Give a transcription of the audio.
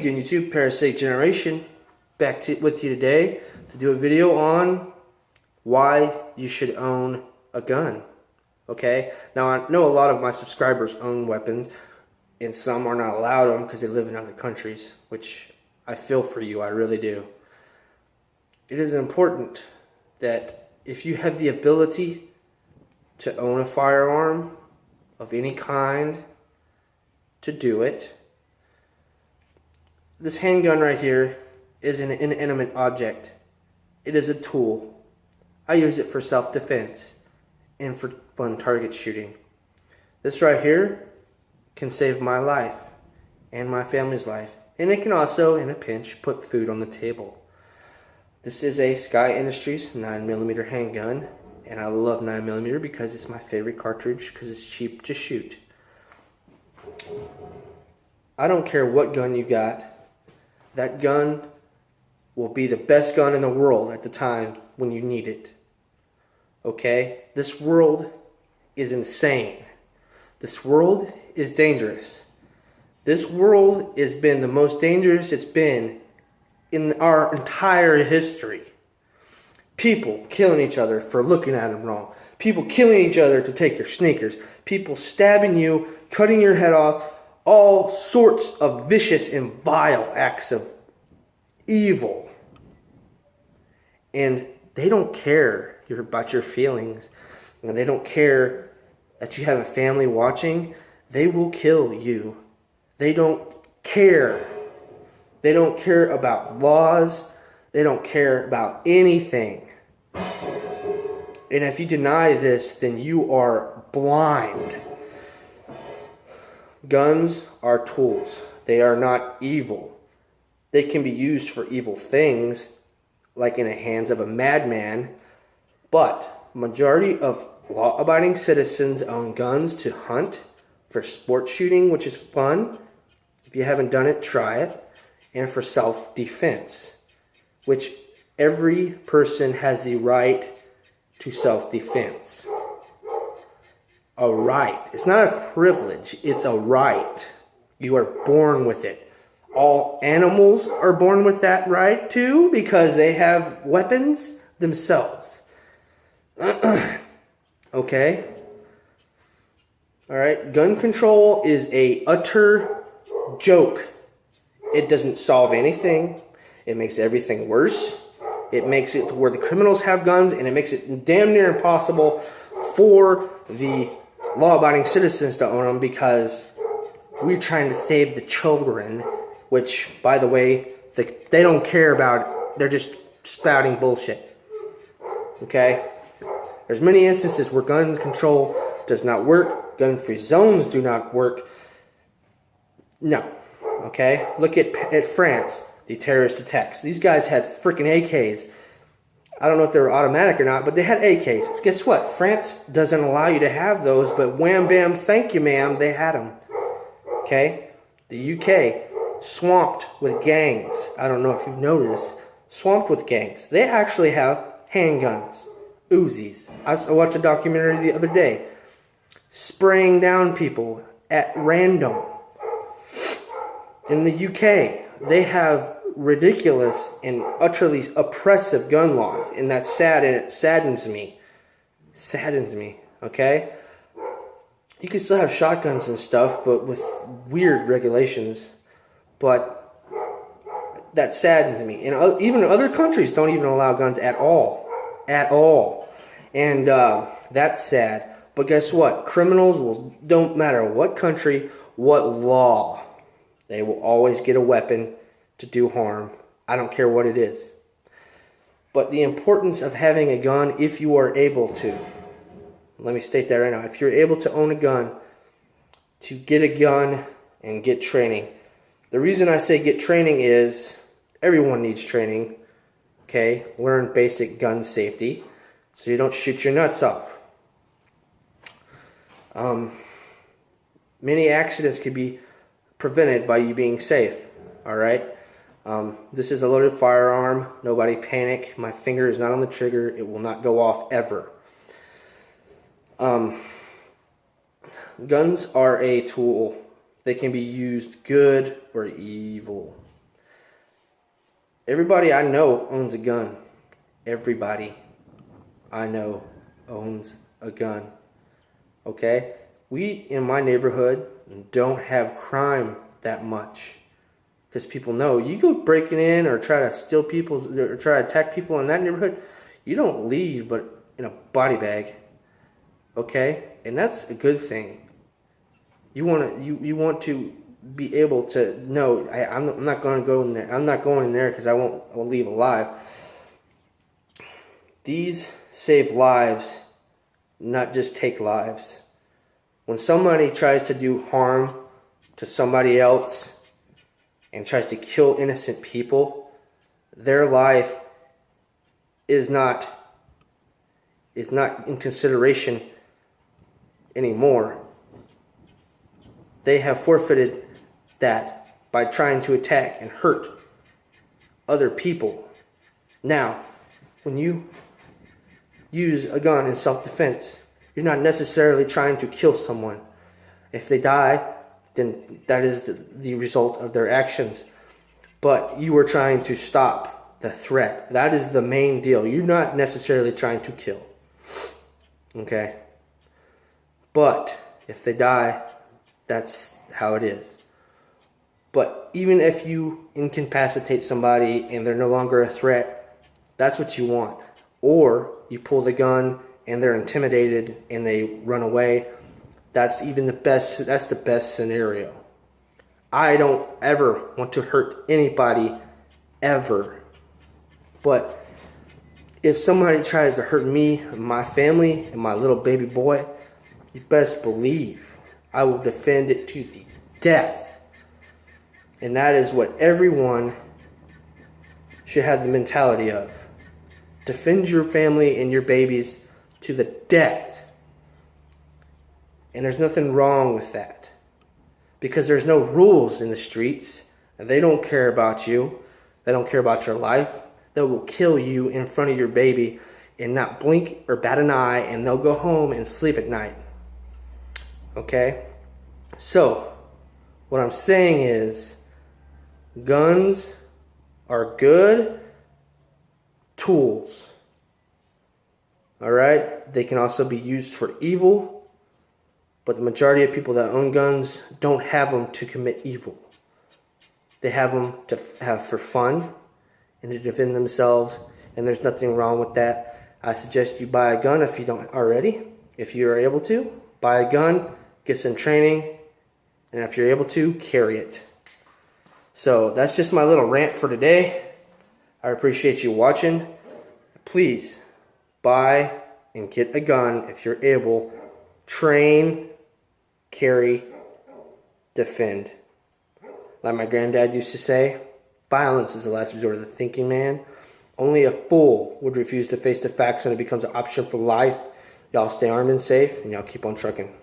doing, YouTube? Parasite Generation, back with you today to do a video on why you should own a gun. Okay, now I know a lot of my subscribers own weapons, and some are not allowed them because they live in other countries, which I feel for you, I really do. It is important that if you have the ability to own a firearm of any kind, to do it. This handgun right here is an inanimate object. It is a tool. I use it for self-defense and for fun target shooting. This right here can save my life and my family's life, and it can also, in a pinch, put food on the table. This is a Sky Industries 9mm handgun, and I love 9mm because it's my favorite cartridge because it's cheap to shoot. I don't care what gun you got. That gun will be the best gun in the world at the time when you need it. Okay? This world is insane. This world is dangerous. This world has been the most dangerous it's been in our entire history. People killing each other for looking at them wrong. People killing each other to take your sneakers. People stabbing you, cutting your head off. All sorts of vicious and vile acts of evil. And they don't care about your feelings. And they don't care that you have a family watching. They will kill you. They don't care. They don't care about laws. They don't care about anything. And if you deny this, then you are blind. Guns are tools. They are not evil. They can be used for evil things, like in the hands of a madman, but majority of law-abiding citizens own guns to hunt, for sport shooting, which is fun. If you haven't done it, try it. And for self-defense, which every person has the right to self-defense. A right. It's not a privilege. It's a right. You are born with it. All animals are born with that right too because they have weapons themselves. Okay? Alright? Gun control is a utter joke. It doesn't solve anything. It makes everything worse. It makes it to where the criminals have guns, and it makes it damn near impossible for the law-abiding citizens to own them because we're trying to save the children, which, by the way, they don't care about. They're just spouting bullshit. Okay? There's many instances where gun control does not work. Gun-free zones do not work. No. Okay? Look at France, the terrorist attacks. These guys had freaking AKs. I don't know if they were automatic or not, but they had AKs. Guess what? France doesn't allow you to have those, but wham bam, thank you ma'am, they had them. Okay? The UK, swamped with gangs. I don't know if you've noticed. Swamped with gangs. They actually have handguns. Uzis. I watched a documentary the other day. Spraying down people at random. In the UK, they have ridiculous and utterly oppressive gun laws, and that's sad, and it saddens me. Okay? You can still have shotguns and stuff, but with weird regulations, but that saddens me. And even other countries don't even allow guns at all. And that's sad. But guess what? Criminals don't matter what country, what law, they will always get a weapon to do harm. I don't care what it is. But the importance of having a gun, if you are able to, let me state that right now. If you're able to own a gun, to get a gun and get training. The reason I say get training is everyone needs training. Okay? Learn basic gun safety so you don't shoot your nuts off. Many accidents can be prevented by you being safe. Alright? This is a loaded firearm. Nobody panic. My finger is not on the trigger. It will not go off ever. Guns are a tool. They can be used good or evil. Everybody I know owns a gun. Everybody I know owns a gun. Okay? We, in my neighborhood, don't have crime that much. Because people know, you go breaking in or try to steal people, or try to attack people in that neighborhood, you don't leave but in a body bag. Okay? And that's a good thing. You want to be able to know, I'm not going to go in there. I'm not going in there because I won't leave alive. These save lives, not just take lives. When somebody tries to do harm to somebody else and tries to kill innocent people, their life is not in consideration anymore. They have forfeited that by trying to attack and hurt other people. Now, when you use a gun in self-defense, you're not necessarily trying to kill someone. If they die, then that is the result of their actions. But you are trying to stop the threat. That is the main deal. You're not necessarily trying to kill. Okay? But if they die, that's how it is. But even if you incapacitate somebody and they're no longer a threat, that's what you want. Or you pull the gun and they're intimidated and they run away. That's the best scenario. I don't ever want to hurt anybody, ever. But if somebody tries to hurt me, my family, and my little baby boy, you best believe I will defend it to the death. And that is what everyone should have the mentality of. Defend your family and your babies to the death. And there's nothing wrong with that. Because there's no rules in the streets. And they don't care about you. They don't care about your life. They will kill you in front of your baby and not blink or bat an eye, and they'll go home and sleep at night. Okay? So, what I'm saying is, guns are good tools. Alright? They can also be used for evil, but the majority of people that own guns don't have them to commit evil. They have them to have for fun and to defend themselves, and there's nothing wrong with that. I suggest you buy a gun if you don't already. If you are able to, buy a gun, get some training, and if you're able to, carry it. So that's just my little rant for today. I appreciate you watching. Please buy and get a gun if you're able. Train, carry, defend. Like my granddad used to say, violence is the last resort of the thinking man. Only a fool would refuse to face the facts when it becomes an option for life. Y'all stay armed and safe, and y'all keep on trucking.